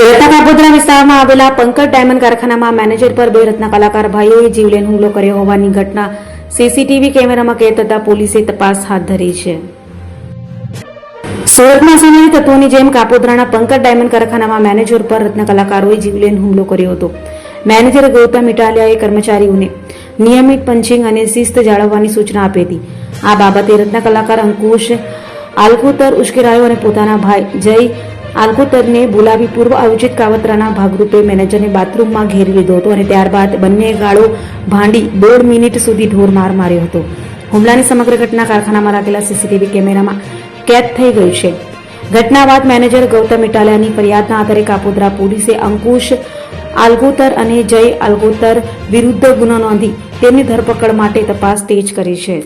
સુરતના કાપોદ્રા વિસ્તારમાં આવેલા પંકજ ડાયમંડ કારખાનામાં મેનેજર પર બે રત્ન કલાકાર ભાઈઓએ જીવલેણ હુમલો કર્યો હોવાની ઘટના સીસીટીવી કેમેરામાં કેદ થતા પોલીસે તપાસ હાથ ધરી છે. સુરતમાં અસામાજિક તત્વોની જેમ કાપોદ્રાના પંકજ ડાયમંડ કારખાનામાં મેનેજર પર રત્ન કલાકારોએ જીવલેણ હુમલો કર્યો હતો. મેનેજર ગૌતમ ઇટાલિયાએ કર્મચારીઓને નિયમિત પંચિંગ અને શિસ્ત જાળવવાની સૂચના આપી હતી. આ બાબતે રત્ન કલાકાર અંકુશ આલ્કોતર ઉશ્કેરાયો અને પોતાના ભાઈ જય આલ્કોતરને બોલાવી પૂર્વ આયોજિત કાવતરાના ભાગરૂપે મેનેજરને બાથરૂમમાં ઘેરી લીધો હતો અને ત્યારબાદ બંને ગાળો ભાંડી 1.5 મિનિટ સુધી ઢોરમાર માર્યો હતો. હુમલાની સમગ્ર ઘટના કારખાનામાં રાખેલા સીસીટીવી કેમેરામાં કેદ થઈ ગઈ છે. ઘટના બાદ મેનેજર ગૌતમ ઇટાલિયાની ફરિયાદના આધારે કાપોદ્રા પોલીસે અંકુશ આલ્કોતર અને જય આલ્કોતર વિરુદ્ધ ગુનો નોંધી તેમની ધરપકડ માટે તપાસ તેજ કરી છે.